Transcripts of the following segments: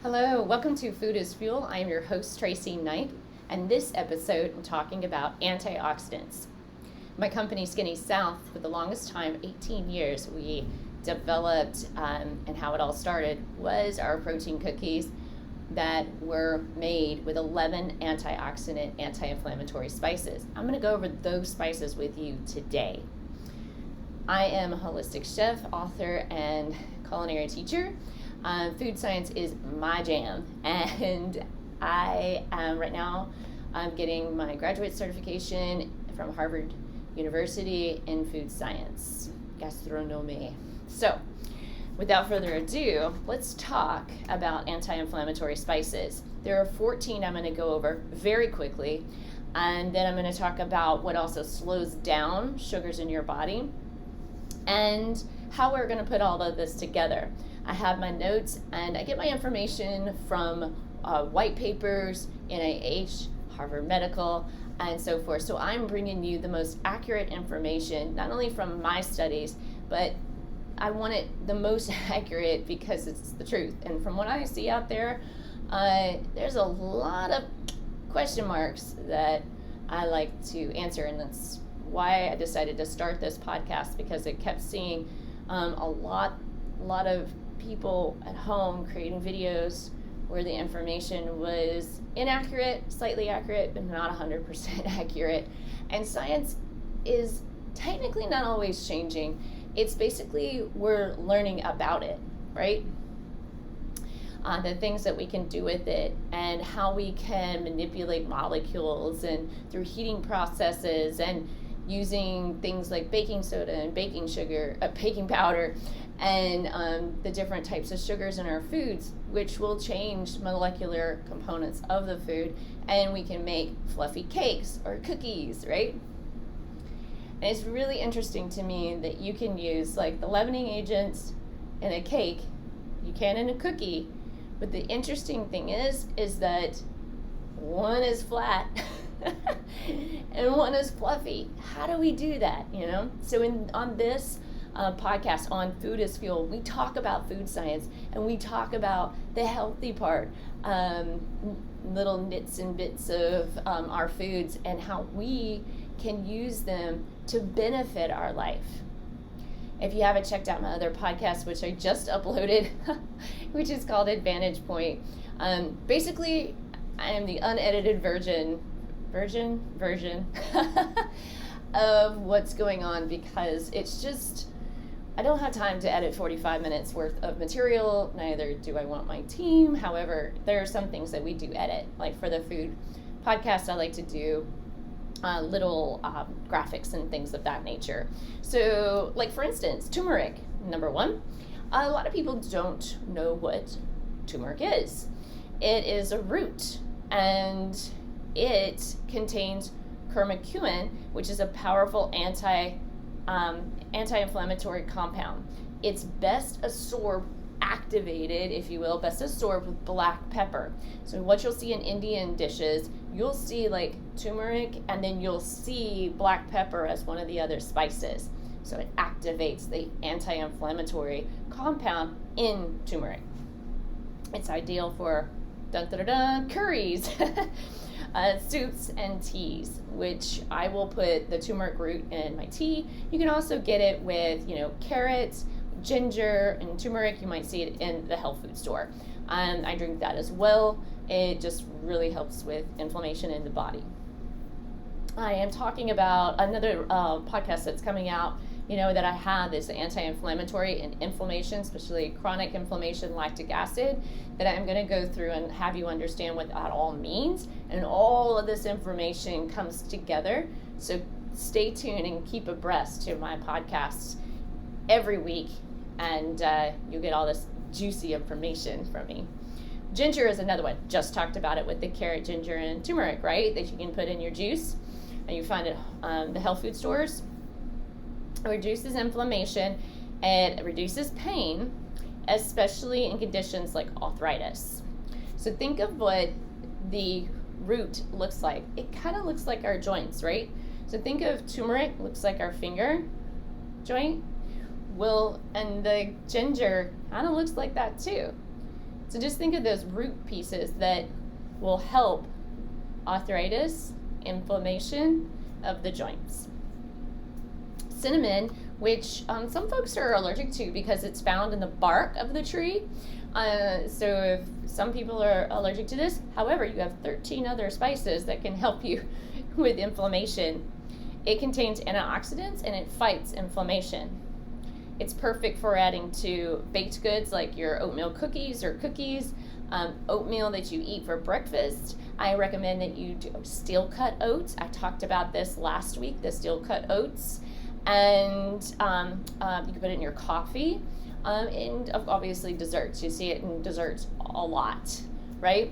Hello, welcome to Food is Fuel. I am your host, Tracy Knight, and this episode I'm talking about antioxidants. My company, Skinny South, for the longest time, 18 years, we developed, and how it all started was our protein cookies that were made with 11 antioxidant, anti-inflammatory spices. I'm going to go over those spices with you today. I am a holistic chef, author, and culinary teacher. Food science is my jam, and I am right now I'm getting my graduate certification from Harvard University in food science, gastronomie. So, without further ado, let's talk about anti-inflammatory spices. There are 14 I'm going to go over very quickly, and then I'm going to talk about what also slows down sugars in your body and how we're going to put all of this together. I have my notes, and I get my information from white papers, NIH, Harvard Medical, and so forth. So I'm bringing you the most accurate information, not only from my studies, but I want it the most accurate because it's the truth. And from what I see out there, there's a lot of question marks that I like to answer, and that's why I decided to start this podcast, because I kept seeing a lot of people at home creating videos where the information was inaccurate, slightly accurate, but not 100% accurate. And science is technically not always changing. It's basically we're learning about it, right? The things that we can do with it and how we can manipulate molecules and through heating processes and using things like baking soda and baking sugar, baking powder, and the different types of sugars in our foods, which will change molecular components of the food, and we can make fluffy cakes or cookies, right? And it's really interesting to me that you can use like the leavening agents in a cake, you can in a cookie, but the interesting thing is that one is flat and one is fluffy. How do we do that, you know? So on this podcast on Food is Fuel, we talk about food science, and we talk about the healthy part, little nits and bits of our foods and how we can use them to benefit our life. If you haven't checked out my other podcast, which I just uploaded, which is called Advantage Point, basically I am the unedited version of what's going on, because it's just, I don't have time to edit 45 minutes worth of material, neither do I want my team. However, there are some things that we do edit, like for the food podcast, I like to do little graphics and things of that nature. So, like for instance, turmeric, number one. A lot of people don't know what turmeric is. It is a root, and it contains curcumin, which is a powerful anti-inflammatory compound. It's best absorbed, activated, if you will, best absorbed with black pepper. So what you'll see in Indian dishes, you'll see like turmeric, and then you'll see black pepper as one of the other spices. So it activates the anti-inflammatory compound in turmeric. It's ideal for curries, soups and teas, which I will put the turmeric root in my tea. You can also get it with, carrots, ginger, and turmeric. You might see it in the health food store. I drink that as well. It just really helps with inflammation in the body. I am talking about another podcast that's coming out, that I have is anti-inflammatory and inflammation, especially chronic inflammation, lactic acid, that I'm going to go through and have you understand what that all means. And all of this information comes together. So stay tuned and keep abreast to my podcasts every week, and you'll get all this juicy information from me. Ginger is another one. Just talked about it with the carrot, ginger, and turmeric, right? That you can put in your juice, and you find it the health food stores. It reduces inflammation, it reduces pain, especially in conditions like arthritis. So think of what the root looks like. It kind of looks like our joints, right? So think of turmeric, looks like our finger joint. And the ginger kind of looks like that too. So just think of those root pieces that will help arthritis, inflammation of the joints. Cinnamon, which some folks are allergic to because it's found in the bark of the tree. So if some people are allergic to this, however, you have 13 other spices that can help you with inflammation. It contains antioxidants and it fights inflammation. It's perfect for adding to baked goods like your oatmeal cookies or cookies, oatmeal that you eat for breakfast. I recommend that you do steel cut oats. I talked about this last week, the steel cut oats. And you can put it in your coffee, and obviously desserts. You see it in desserts a lot, right?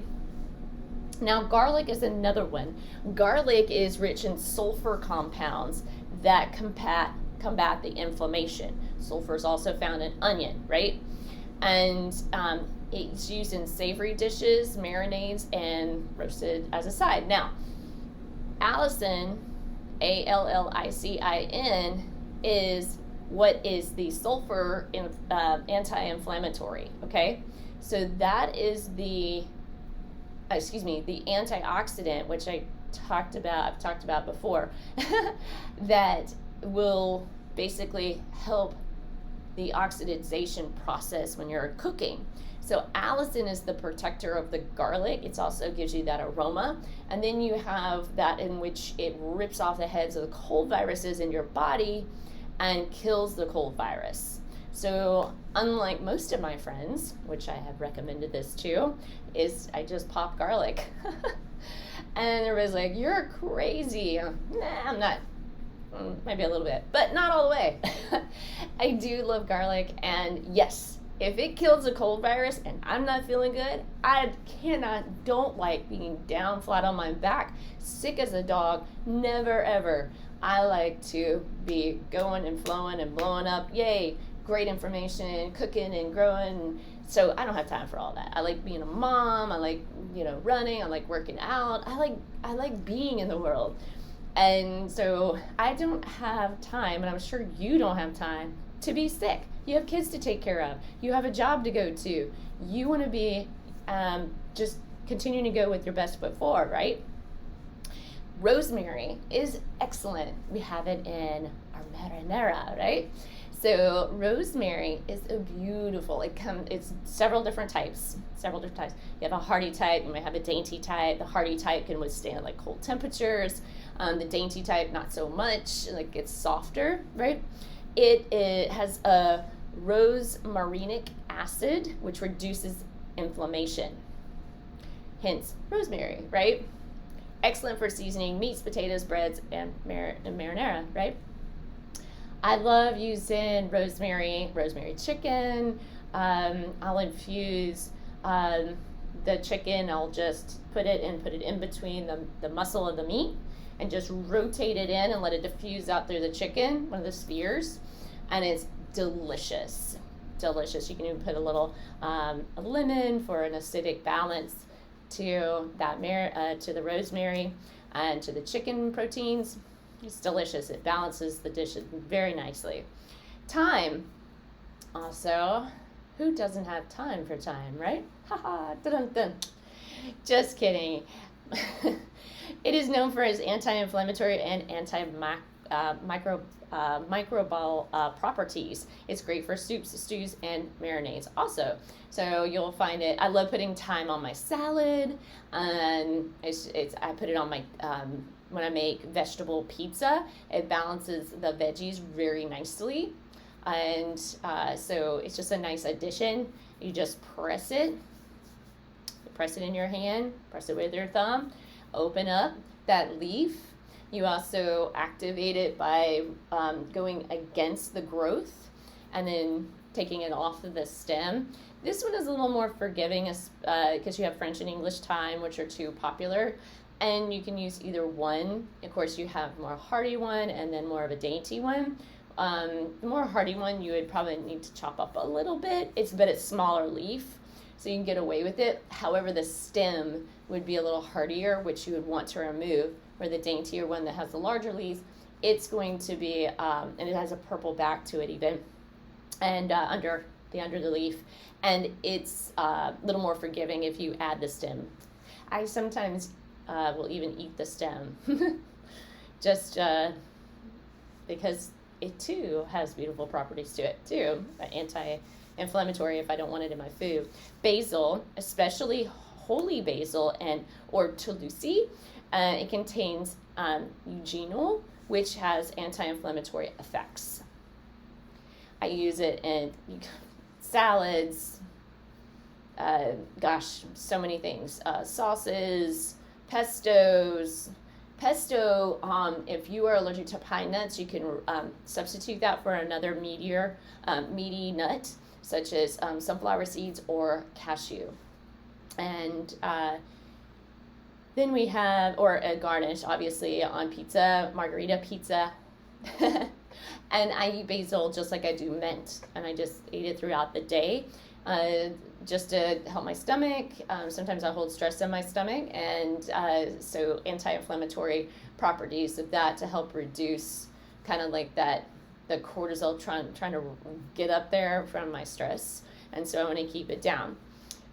Now, garlic is another one. Garlic is rich in sulfur compounds that combat the inflammation. Sulfur is also found in onion, right? And it's used in savory dishes, marinades, and roasted as a side. Now, allicin, ALLICIN, is what is the sulfur anti-inflammatory, okay? So that is the antioxidant, which I've talked about before, that will basically help the oxidization process when you're cooking. So allicin is the protector of the garlic. It also gives you that aroma. And then you have that in which it rips off the heads of the cold viruses in your body and kills the cold virus. So unlike most of my friends, which I have recommended this to, is I just pop garlic. And everybody's like, you're crazy. Nah, I'm not. Maybe a little bit, but not all the way. I do love garlic, and yes, if it kills a cold virus and I'm not feeling good, I don't like being down flat on my back, sick as a dog, never ever. I like to be going and flowing and blowing up, yay, great information, cooking and growing. So I don't have time for all that. I like being a mom, I like, running, I like working out, I like being in the world. And so I don't have time, and I'm sure you don't have time, to be sick. You have kids to take care of. You have a job to go to. You want to be just continuing to go with your best foot forward, right? Rosemary is excellent. We have it in our marinara, right? So rosemary is a beautiful, it's several different types. You have a hardy type, you might have a dainty type. The hardy type can withstand like cold temperatures. The dainty type, not so much, like it's softer, right? It has a rosmarinic acid, which reduces inflammation. Hence, rosemary, right? Excellent for seasoning meats, potatoes, breads, and marinara, right? I love using rosemary chicken. I'll infuse the chicken. I'll just put it in between the muscle of the meat and just rotate it in and let it diffuse out through the chicken, one of the spheres, and it's delicious. Delicious. You can even put a little lemon for an acidic balance to that to the rosemary and to the chicken proteins. It's delicious. It balances the dish very nicely. Thyme. Also, who doesn't have time for thyme, right? Haha, dun-dun-dun. Just kidding. It is known for its anti-inflammatory and microbial properties. It's great for soups, stews, and marinades also. So you'll find it. I love putting thyme on my salad, and I put it on my when I make vegetable pizza. It balances the veggies very nicely, and so it's just a nice addition. You just press it in your hand, press it with your thumb, open up that leaf. You also activate it by going against the growth and then taking it off of the stem. This one is a little more forgiving because you have French and English thyme, which are too popular. And you can use either one. Of course, you have more hardy one and then more of a dainty one. The more hardy one, you would probably need to chop up a little bit. But it's smaller leaf, so you can get away with it. However, the stem would be a little hardier, which you would want to remove. Where the daintier one that has the larger leaves, it's going to be, and it has a purple back to it even. And under the under the leaf, and it's a little more forgiving if you add the stem. I sometimes will even eat the stem, just because it too has beautiful properties to it too, anti-inflammatory if I don't want it in my food. Basil, especially holy basil and or Tulsi, it contains eugenol, which has anti-inflammatory effects. I use it in salads, so many things, sauces, pestos. Pesto, if you are allergic to pine nuts, you can substitute that for another meaty nut, such as sunflower seeds or cashew. And then we have, or a garnish, obviously, on pizza, margarita pizza. And I eat basil just like I do mint, and I just eat it throughout the day, just to help my stomach. Sometimes I hold stress in my stomach, and so anti-inflammatory properties of that to help reduce kind of like that, the cortisol trying to get up there from my stress, and so I want to keep it down.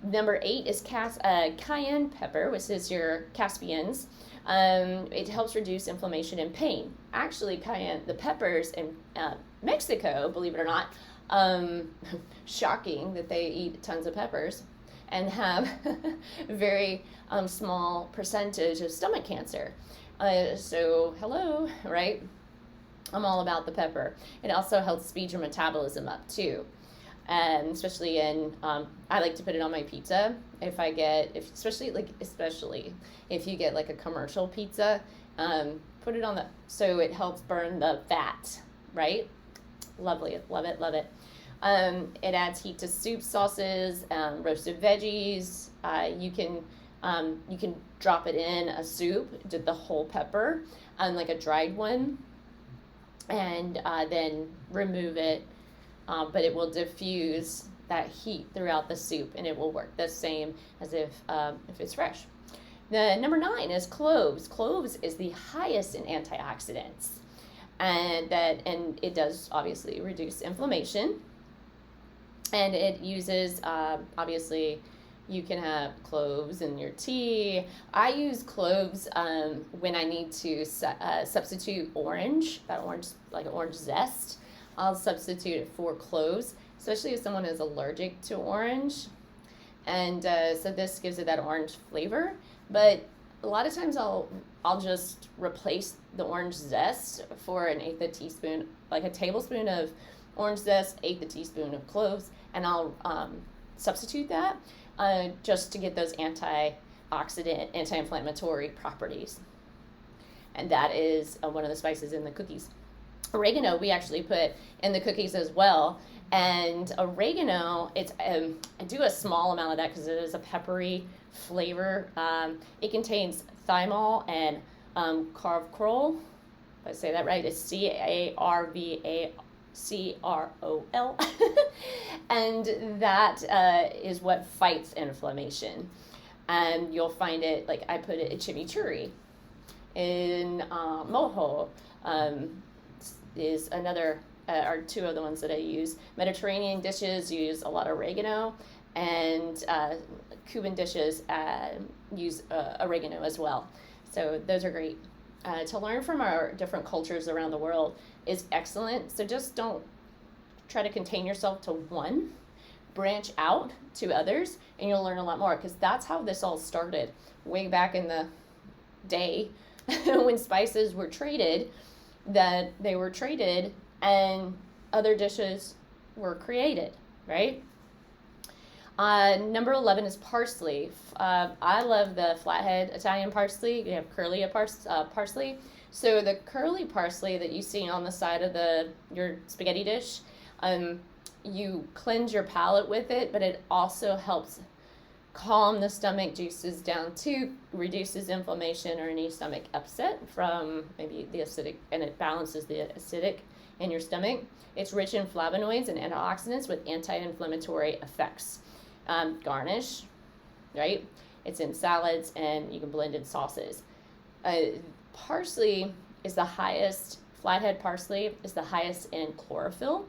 Number 8 is cayenne pepper, which is your Caspians. It helps reduce inflammation and pain. Actually, cayenne, the peppers in Mexico, believe it or not, shocking that they eat tons of peppers and have very small percentage of stomach cancer. So hello, right? I'm all about the pepper. It also helps speed your metabolism up too. And especially I like to put it on my pizza. Especially if you get like a commercial pizza, put it on so it helps burn the fat, right? Lovely, love it. It adds heat to soup, sauces, roasted veggies. You can drop it in a soup, the whole pepper, like a dried one, and then remove it. But it will diffuse that heat throughout the soup, and it will work the same as if it's fresh. The number 9 is cloves. Cloves is the highest in antioxidants, and it does obviously reduce inflammation. And it uses obviously you can have cloves in your tea. I use cloves when I need to substitute orange zest. I'll substitute it for cloves, especially if someone is allergic to orange. And so this gives it that orange flavor. But a lot of times I'll just replace the orange zest for an 1/8 a teaspoon, like a tablespoon of orange zest, 1/8 a teaspoon of cloves, and I'll substitute that just to get those antioxidant, anti-inflammatory properties. And that is one of the spices in the cookies. Oregano we actually put in the cookies as well, and oregano, I do a small amount of that because it is a peppery flavor. It contains thymol and carvacrol, if I say that right. It's carvacrol, and that is what fights inflammation. And you'll find it, like I put it in chimichurri, in mojo, is another, are two of the ones that I use. Mediterranean dishes use a lot of oregano, and Cuban dishes use oregano as well. So those are great. To learn from our different cultures around the world is excellent. So just don't try to contain yourself to one. Branch out to others, and you'll learn a lot more, because that's how this all started way back in the day when spices were traded, that they were traded and other dishes were created, right? Number 11 is parsley. I love the flathead Italian parsley. You have curly parsley. So the curly parsley that you see on the side of your spaghetti dish, you cleanse your palate with it, but it also helps calm the stomach juices down too, reduces inflammation or any stomach upset from maybe the acidic, and it balances the acidic in your stomach. It's rich in flavonoids and antioxidants with anti-inflammatory effects. Garnish, right? It's in salads, and you can blend in sauces. Parsley is the highest, flathead parsley is the highest in chlorophyll,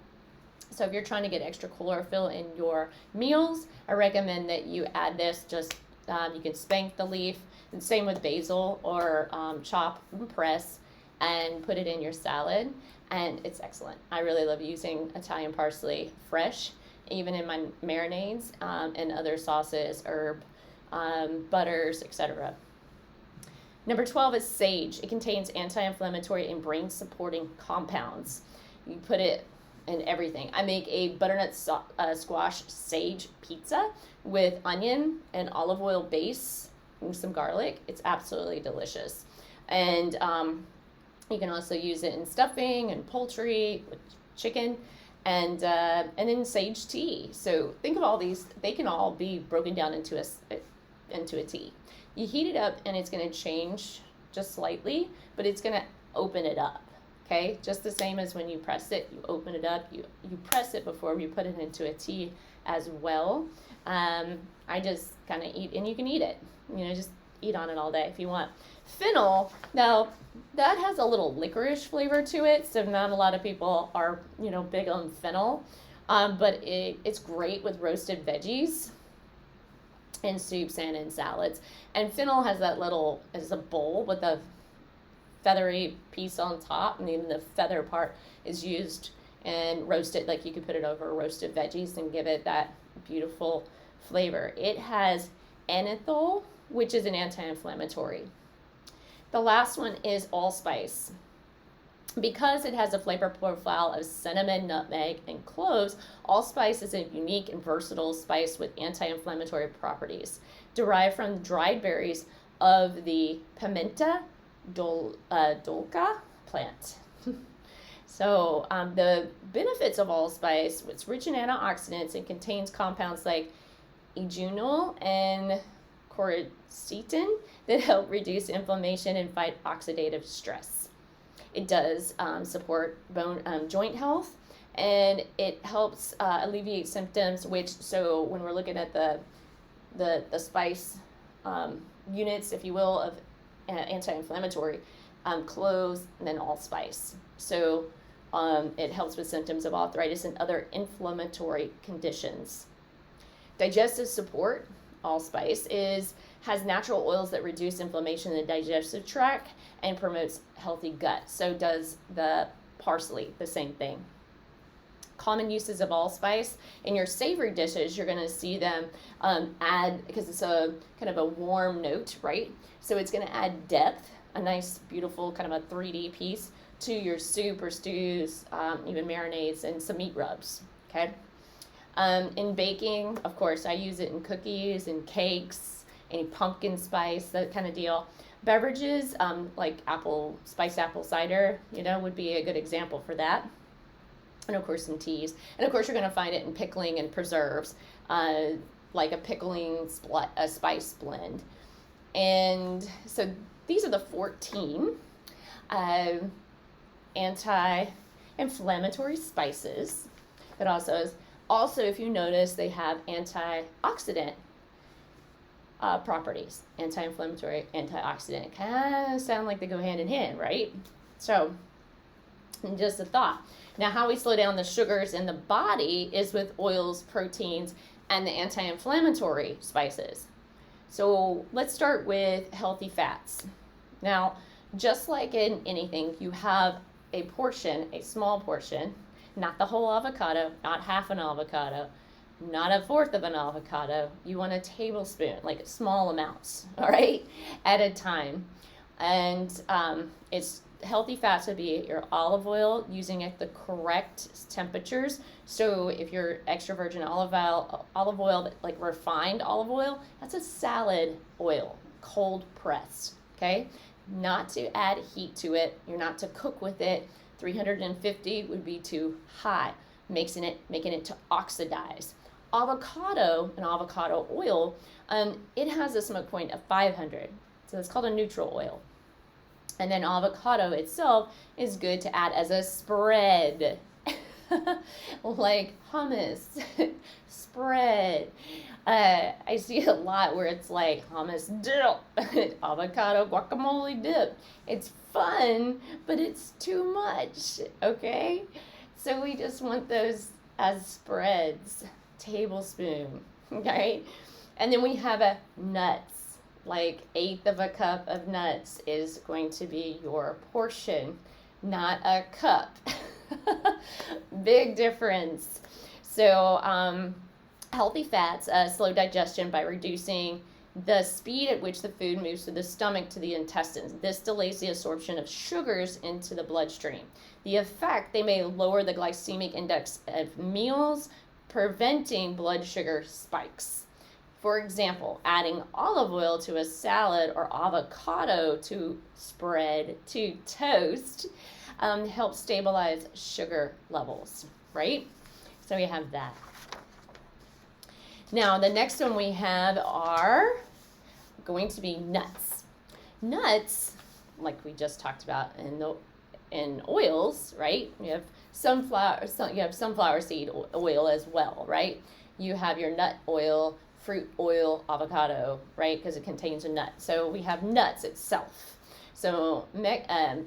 So if you're trying to get extra chlorophyll in your meals, I recommend that you add this. Just you can spank the leaf, and same with basil, or chop and press and put it in your salad, and it's excellent. I really love using Italian parsley fresh, even in my marinades and other sauces, herb, butters, etc. Number 12 is sage. It contains anti-inflammatory and brain-supporting compounds. You put it in everything. I make a butternut squash sage pizza with onion and olive oil base and some garlic. It's absolutely delicious. And you can also use it in stuffing and poultry, with chicken, and then sage tea. So think of all these. They can all be broken down into a tea. You heat it up, and it's going to change just slightly, but it's going to open it up. Okay, just the same as when you press it, you open it up, you press it before you put it into a tea as well. I just kind of eat, and you can eat it. Just eat on it all day if you want. Fennel, now that has a little licorice flavor to it, so not a lot of people are, big on fennel, but it's great with roasted veggies and soups and in salads. And fennel has that little, as a bowl with a feathery piece on top, and even the feather part is used and roasted, like you could put it over roasted veggies and give it that beautiful flavor. It has anethol, which is an anti-inflammatory. The last one is allspice. Because it has a flavor profile of cinnamon, nutmeg, and cloves, allspice is a unique and versatile spice with anti-inflammatory properties, derived from dried berries of the Pimenta dolca plant. So the benefits of allspice: it's rich in antioxidants and contains compounds like eugenol and quercetin that help reduce inflammation and fight oxidative stress. It does support bone joint health, and it helps alleviate symptoms. So when we're looking at the spice units, if you will, of anti-inflammatory, cloves, and then allspice. So it helps with symptoms of arthritis and other inflammatory conditions. Digestive support: allspice has natural oils that reduce inflammation in the digestive tract and promotes healthy gut. So does the parsley, the same thing. Common uses of allspice in your savory dishes, you're going to see them add, because it's a kind of a warm note, right? So it's going to add depth, a nice, beautiful kind of a 3D piece to your soup or stews, even marinades, and some meat rubs. Okay. In baking, of course, I use it in cookies and cakes, any pumpkin spice, that kind of deal. Beverages, like apple cider, would be a good example for that. And of course, some teas. And of course, you're going to find it in pickling and preserves, like a pickling spice blend. And so these are the 14 anti-inflammatory spices. That also, if you notice, they have antioxidant properties. Anti-inflammatory, antioxidant. Kind of sound like they go hand in hand, right? So, just a thought. Now, how we slow down the sugars in the body is with oils, proteins, and the anti-inflammatory spices. So let's start with healthy fats. Now, just like in anything, you have a portion, a small portion, not the whole avocado, not half an avocado, not a fourth of an avocado. You want a tablespoon, like small amounts, all right, at a time. And it's healthy fats would be your olive oil, using at the correct temperatures. So if you're extra virgin olive oil, like refined olive oil, that's a salad oil, cold pressed, okay? Not to add heat to it. You're not to cook with it. 350 would be too high, making it to oxidize. Avocado and avocado oil, it has a smoke point of 500. So it's called a neutral oil. And then avocado itself is good to add as a spread, like hummus spread. I see a lot where it's like hummus dip, avocado guacamole dip. It's fun, but it's too much, okay? So we just want those as spreads, tablespoon, okay? And then we have a nuts, like 1/8 of a cup of nuts is going to be your portion, not a cup. Big difference. So healthy fats slow digestion by reducing the speed at which the food moves through the stomach to the intestines. This delays the absorption of sugars into the bloodstream. The effect, they may lower the glycemic index of meals, preventing blood sugar spikes. For example, adding olive oil to a salad or avocado to spread to toast helps stabilize sugar levels, right? So we have that. Now, the next one we have are going to be nuts. Nuts, like we just talked about in oils, right? You have sunflower seed oil as well, right? You have your nut oil, fruit oil, avocado, right? Because it contains a nut. So we have nuts itself. So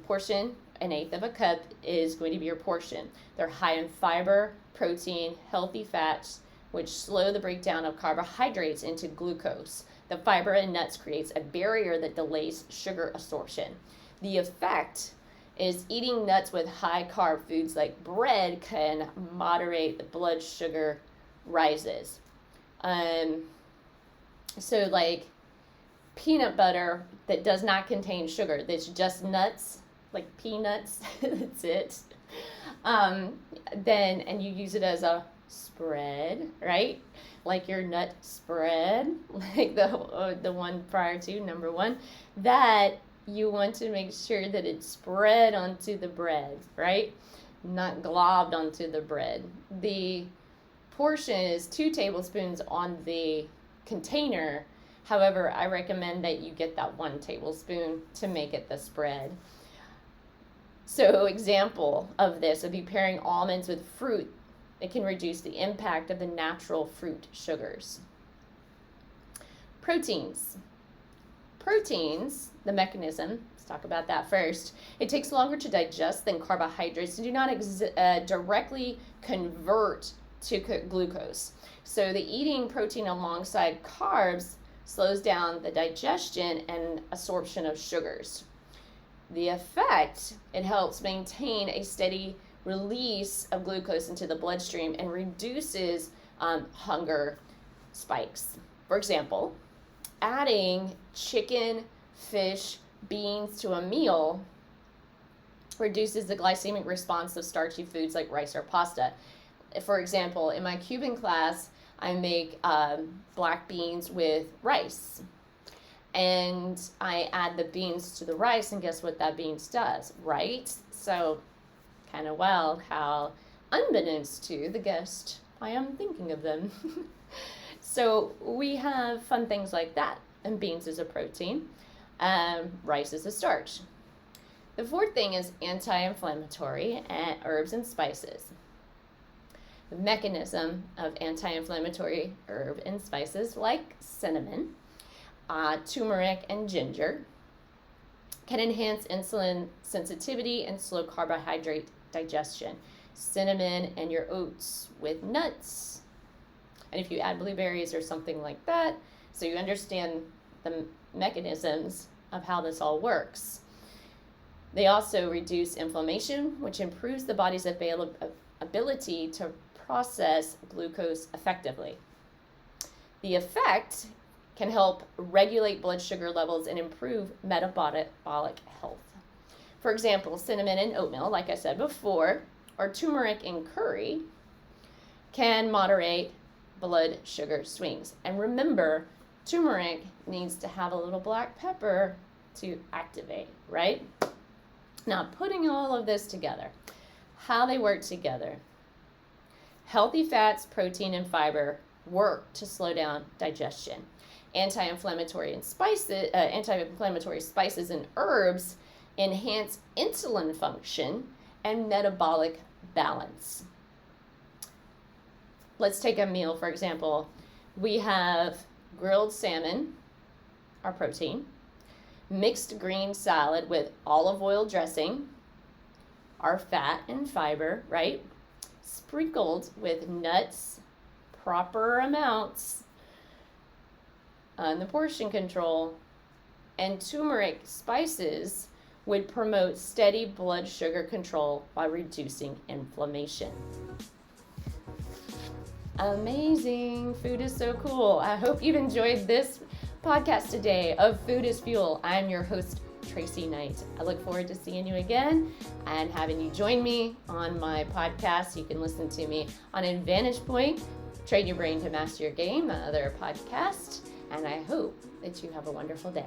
portion, 1/8 of a cup is going to be your portion. They're high in fiber, protein, healthy fats, which slow the breakdown of carbohydrates into glucose. The fiber in nuts creates a barrier that delays sugar absorption. The effect is eating nuts with high carb foods like bread can moderate the blood sugar rises. So like peanut butter that does not contain sugar, that's just nuts, like peanuts, that's it. And you use it as a spread, right? Like your nut spread, like the one prior to number one, that you want to make sure that it's spread onto the bread, right? Not globbed onto the bread. The portion is 2 tablespoons on the container. However, I recommend that you get that 1 tablespoon to make it the spread. So example of this would be pairing almonds with fruit. It can reduce the impact of the natural fruit sugars. Proteins. Proteins, the mechanism, let's talk about that first. It takes longer to digest than carbohydrates and do not directly convert to glucose. So the eating protein alongside carbs slows down the digestion and absorption of sugars. The effect, it helps maintain a steady release of glucose into the bloodstream and reduces hunger spikes. For example, adding chicken, fish, beans to a meal reduces the glycemic response of starchy foods like rice or pasta. For example, in my Cuban class, I make black beans with rice. And I add the beans to the rice, and guess what that beans does, right? So kind of wild how, unbeknownst to the guest, I am thinking of them. So we have fun things like that. And beans is a protein. Rice is a starch. The 4th thing is anti-inflammatory herbs and spices. The mechanism of anti-inflammatory herb and spices like cinnamon, turmeric, and ginger can enhance insulin sensitivity and slow carbohydrate digestion. Cinnamon and your oats with nuts. And if you add blueberries or something like that, so you understand the mechanisms of how this all works. They also reduce inflammation, which improves the body's ability to process glucose effectively. The effect can help regulate blood sugar levels and improve metabolic health. For example, cinnamon and oatmeal, like I said before, or turmeric in curry can moderate blood sugar swings. And remember, turmeric needs to have a little black pepper to activate, right? Now, putting all of this together, how they work together. Healthy fats, protein, and fiber work to slow down digestion. Anti-inflammatory spices and herbs enhance insulin function and metabolic balance. Let's take a meal, for example. We have grilled salmon, our protein, mixed green salad with olive oil dressing, our fat and fiber, right? sprinkled with nuts, proper amounts, and the portion control, and turmeric spices would promote steady blood sugar control while reducing inflammation. Amazing. Food is so cool. I hope you've enjoyed this podcast today of Food is Fuel. I'm your host, Tracy Knight. I look forward to seeing you again and having you join me on my podcast. You can listen to me on Advantage Point, Train Your Brain to Master Your Game, my other podcast. And I hope that you have a wonderful day.